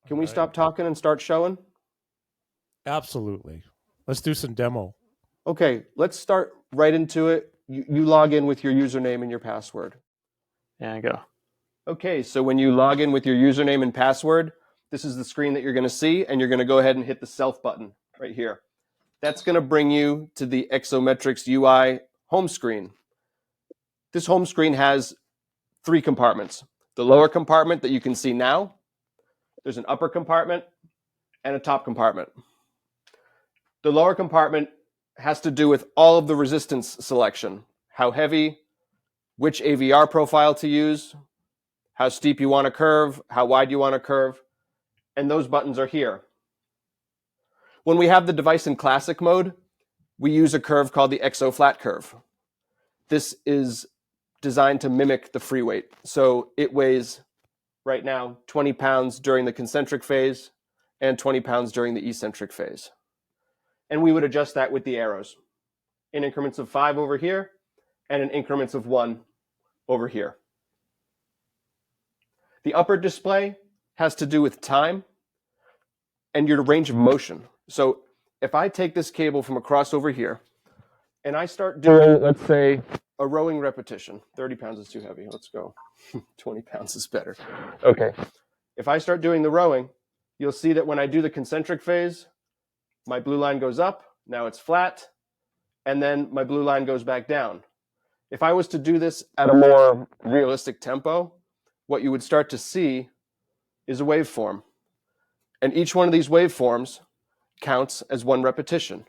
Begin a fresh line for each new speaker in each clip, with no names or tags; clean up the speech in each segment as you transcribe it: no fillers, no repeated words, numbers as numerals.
Can we stop talking and start showing?
Absolutely. Let's do some demo.
Okay, let's start right into it. You log in with your username and your password.
Yeah, go.
Okay, so when you log in with your username and password, this is the screen that you're going to see, and you're going to go ahead and hit the Self button right here. That's going to bring you to the Xometrics UI home screen. This home screen has 3 compartments. The lower compartment that you can see now, there's an upper compartment, and a top compartment. The lower compartment has to do with all of the resistance selection, how heavy, which AVR profile to use, how steep you want to curve, how wide you want to curve, and those buttons are here. When we have the device in classic mode, we use a curve called the XO flat curve. This is designed to mimic the free weight. So it weighs, right now, 20 pounds during the concentric phase and 20 pounds during the eccentric phase. And we would adjust that with the arrows in increments of 5 over here and in increments of 1 over here. The upper display has to do with time and your range of motion. So if I take this cable from across over here and I start doing, let's say, a rowing repetition, 30 pounds is too heavy, let's go, 20 pounds is better. Okay. If I start doing the rowing, you'll see that when I do the concentric phase, my blue line goes up, now it's flat, and then my blue line goes back down. If I was to do this at a more realistic tempo, what you would start to see is a waveform. And each one of these waveforms counts as 1 repetition.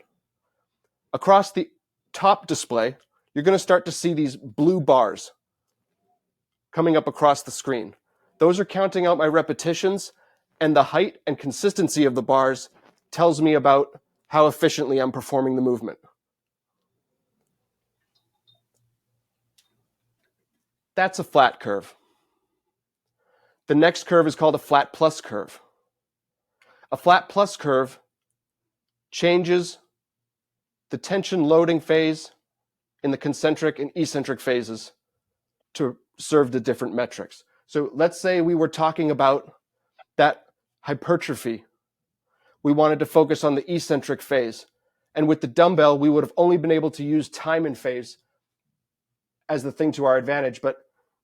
Across the top display, you're going to start to see these blue bars coming up across the screen. Those are counting out my repetitions, and the height and consistency of the bars tells me about how efficiently I'm performing the movement. That's a flat curve. The next curve is called a flat plus curve. A flat plus curve changes the tension loading phase in the concentric and eccentric phases to serve the different metrics. So let's say we were talking about that hypertrophy. We wanted to focus on the eccentric phase. And with the dumbbell, we would have only been able to use time and phase as the thing to our advantage. But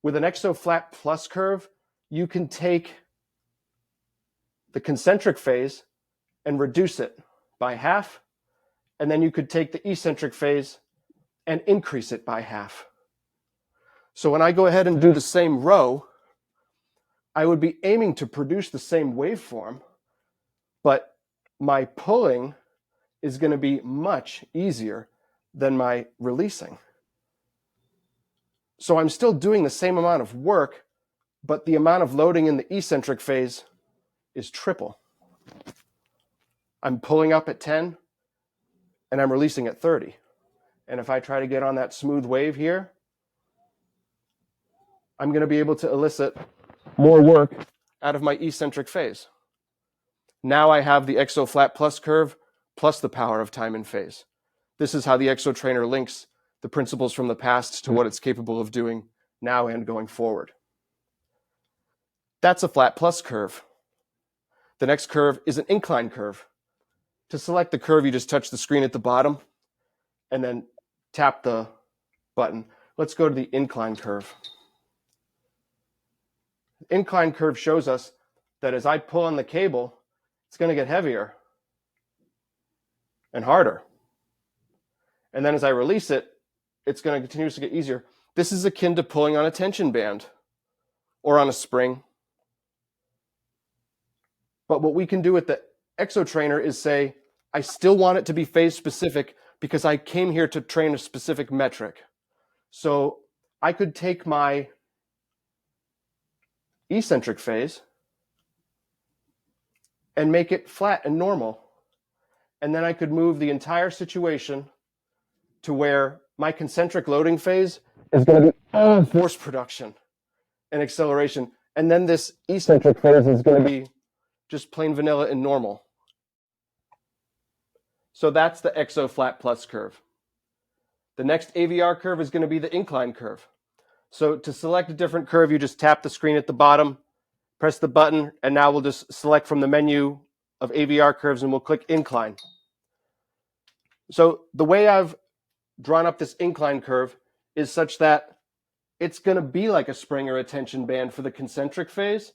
with an XO flat plus curve, you can take the concentric phase and reduce it by half. And then you could take the eccentric phase and increase it by half. So when I go ahead and do the same row, I would be aiming to produce the same waveform, but my pulling is going to be much easier than my releasing. So I'm still doing the same amount of work, but the amount of loading in the eccentric phase is triple. I'm pulling up at 10, and I'm releasing at 30. And if I try to get on that smooth wave here, I'm going to be able to elicit more work out of my eccentric phase. Now I have the XO flat plus curve plus the power of time and phase. This is how the XO trainer links the principles from the past to what it's capable of doing now and going forward. That's a flat plus curve. The next curve is an incline curve. To select the curve, you just touch the screen at the bottom and then tap the button. Let's go to the incline curve. The incline curve shows us that as I pull on the cable, it's going to get heavier and harder. And then as I release it, it's going to continuously get easier. This is akin to pulling on a tension band or on a spring. But what we can do with the XO trainer is say, I still want it to be phase specific because I came here to train a specific metric. So I could take my eccentric phase and make it flat and normal. And then I could move the entire situation to where my concentric loading phase is going to be all force production and acceleration. And then this eccentric phase is going to be just plain vanilla and normal. So that's the XO flat plus curve. The next AVR curve is going to be the incline curve. So to select a different curve, you just tap the screen at the bottom, press the button, and now we'll just select from the menu of AVR curves and we'll click incline. So the way I've drawn up this incline curve is such that it's going to be like a spring or a tension band for the concentric phase,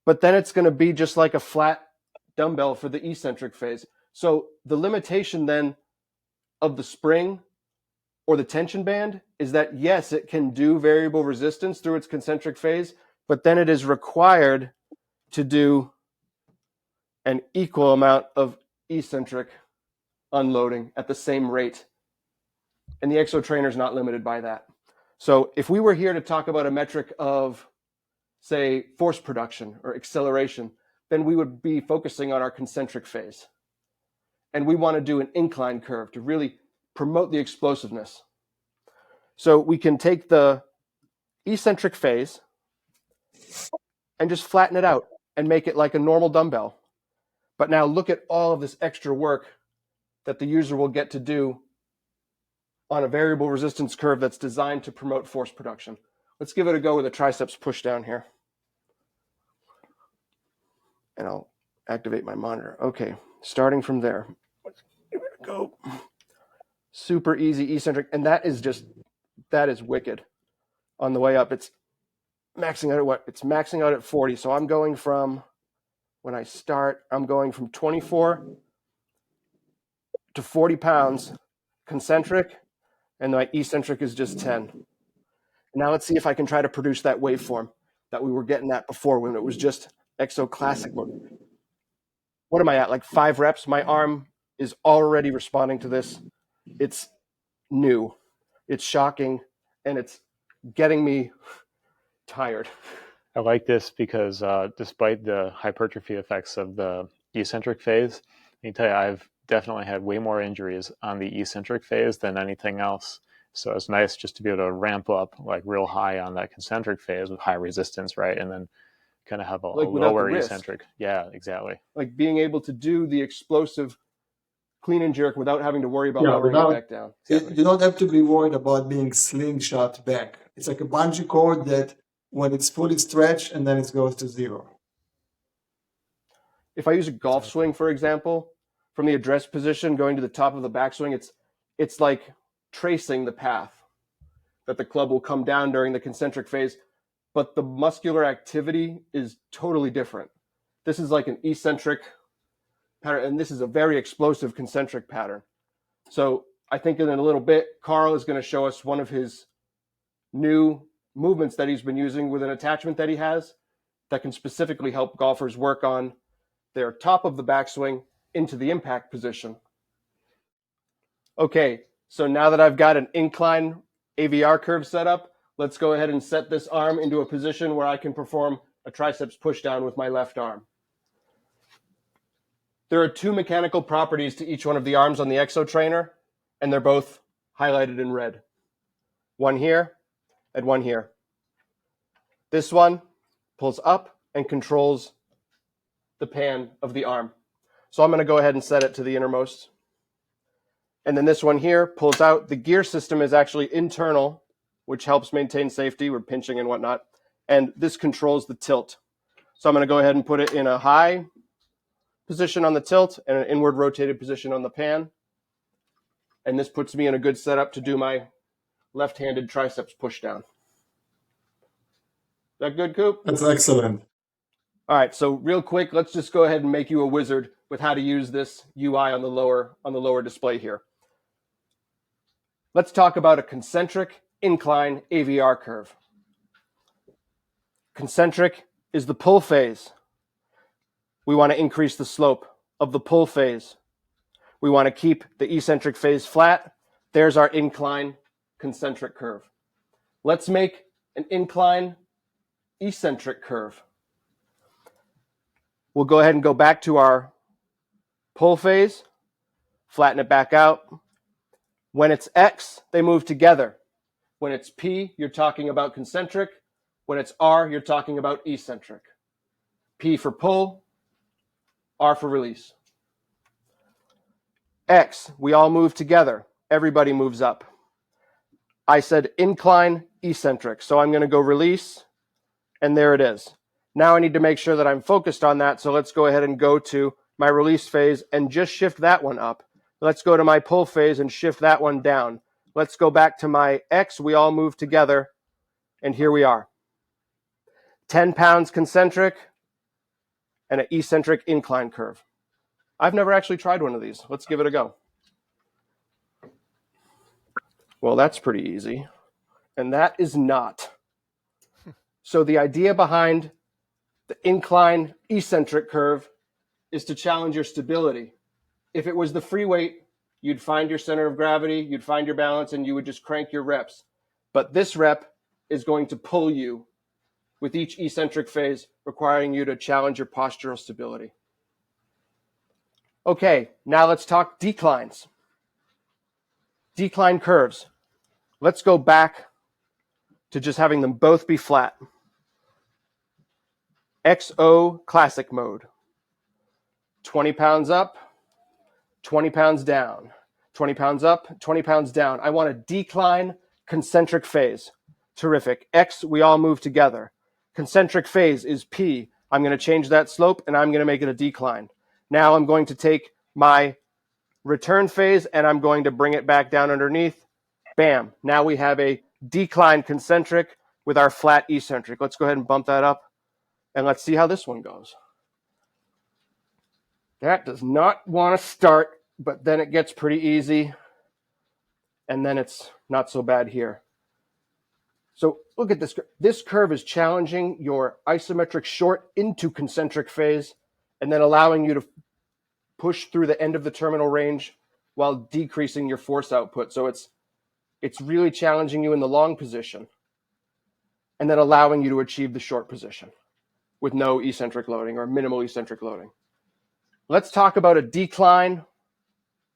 but then it's going to be just like a flat dumbbell for the eccentric phase. So the limitation then of the spring or the tension band is that, yes, it can do variable resistance through its concentric phase, but then it is required to do an equal amount of eccentric unloading at the same rate. And the Exo Trainer is not limited by that. So if we were here to talk about a metric of, say, force production or acceleration, then we would be focusing on our concentric phase. And we want to do an incline curve to really promote the explosiveness. So we can take the eccentric phase and just flatten it out and make it like a normal dumbbell. But now look at all of this extra work that the user will get to do on a variable resistance curve that's designed to promote force production. Let's give it a go with a triceps push down here. And I'll activate my monitor. Okay, starting from there. Let's give it a go. Super easy eccentric. And that is wicked. On the way up, it's maxing out at what? It's maxing out at 40. So I'm going from, when I start, I'm going from 24 to 40 pounds concentric, and my eccentric is just 10. Now let's see if I can try to produce that waveform that we were getting at before when it was just Exo Classic mode. What am I at? Like 5 reps? My arm is already responding to this. It's new. It's shocking, and it's getting me tired.
I like this because despite the hypertrophy effects of the eccentric phase, I can tell you I've definitely had way more injuries on the eccentric phase than anything else. So it's nice just to be able to ramp up like real high on that concentric phase with high resistance, right? And then kind of have a lower eccentric. Yeah, exactly.
Like being able to do the explosive clean and jerk without having to worry about lowering it back down.
You don't have to be worried about being slingshot back. It's like a bungee cord that when it's fully stretched and then it goes to 0.
If I use a golf swing, for example, from the address position going to the top of the backswing, it's like tracing the path that the club will come down during the concentric phase, but the muscular activity is totally different. This is like an eccentric pattern, and this is a very explosive concentric pattern. So I think in a little bit, Carl is going to show us one of his new movements that he's been using with an attachment that he has that can specifically help golfers work on their top of the backswing into the impact position. Okay, so now that I've got an incline AVR curve set up, let's go ahead and set this arm into a position where I can perform a triceps push down with my left arm. There are 2 mechanical properties to each one of the arms on the Exo Trainer, and they're both highlighted in red. One here and one here. This one pulls up and controls the pan of the arm. So I'm going to go ahead and set it to the innermost. And then this one here pulls out. The gear system is actually internal, which helps maintain safety. We're pinching and whatnot. And this controls the tilt. So I'm going to go ahead and put it in a high position on the tilt and an inward rotated position on the pan. And this puts me in a good setup to do my left-handed triceps push down. Is that good, Coop?
That's excellent.
All right, so real quick, let's just go ahead and make you a wizard with how to use this UI on the lower display here. Let's talk about a concentric incline AVR curve. Concentric is the pull phase. We want to increase the slope of the pull phase. We want to keep the eccentric phase flat. There's our incline concentric curve. Let's make an incline eccentric curve. We'll go ahead and go back to our pull phase, flatten it back out. When it's X, they move together. When it's P, you're talking about concentric. When it's R, you're talking about eccentric. P for pull, R for release. X, we all move together. Everybody moves up. I said incline eccentric, so I'm going to go release, and there it is. Now I need to make sure that I'm focused on that. So let's go ahead and go to my release phase and just shift that one up. Let's go to my pull phase and shift that one down. Let's go back to my X. We all move together. And here we are. 10 pounds concentric and an eccentric incline curve. I've never actually tried one of these. Let's give it a go. Well, that's pretty easy. And that is not. So the idea behind the incline eccentric curve is to challenge your stability. If it was the free weight, you'd find your center of gravity, you'd find your balance, and you would just crank your reps. But this rep is going to pull you with each eccentric phase, requiring you to challenge your postural stability. Okay, now let's talk declines. Decline curves. Let's go back to just having them both be flat. XO classic mode. 20 pounds up, 20 pounds down. 20 pounds up, 20 pounds down. I want a decline concentric phase. Terrific. X, we all move together. Concentric phase is P. I'm going to change that slope and I'm going to make it a decline. Now I'm going to take my return phase and I'm going to bring it back down underneath. Bam. Now we have a decline concentric with our flat eccentric. Let's go ahead and bump that up and let's see how this one goes. That does not want to start, but then it gets pretty easy. And then it's not so bad here. So look at this. This curve is challenging your isometric short into concentric phase and then allowing you to push through the end of the terminal range while decreasing your force output. So it's really challenging you in the long position and then allowing you to achieve the short position with no eccentric loading or minimal eccentric loading. Let's talk about a decline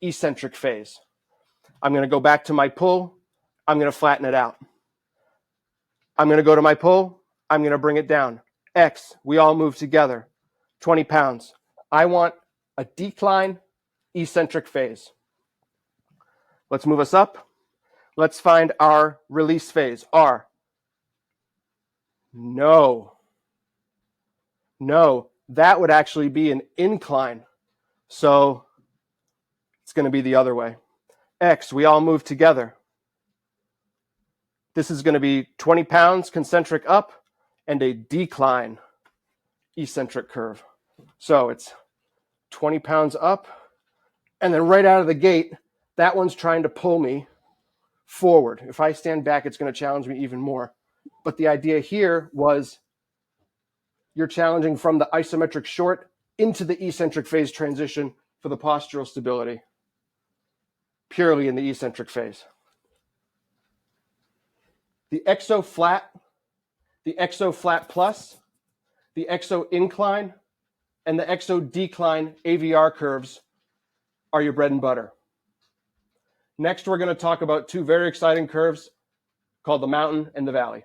eccentric phase. I'm going to go back to my pull. I'm going to flatten it out. I'm going to go to my pull. I'm going to bring it down. X, we all move together. 20 pounds. I want a decline eccentric phase. Let's move us up. Let's find our release phase, R. No, that would actually be an incline. So it's going to be the other way. X, we all move together. This is going to be 20 pounds concentric up and a decline eccentric curve. So it's 20 pounds up. And then right out of the gate, that one's trying to pull me forward. If I stand back, it's going to challenge me even more. But the idea here was you're challenging from the isometric short into the eccentric phase transition for the postural stability, purely in the eccentric phase. The exo flat plus, the exo incline, and the exo decline AVR curves are your bread and butter. Next, we're going to talk about two very exciting curves called the mountain and the valley.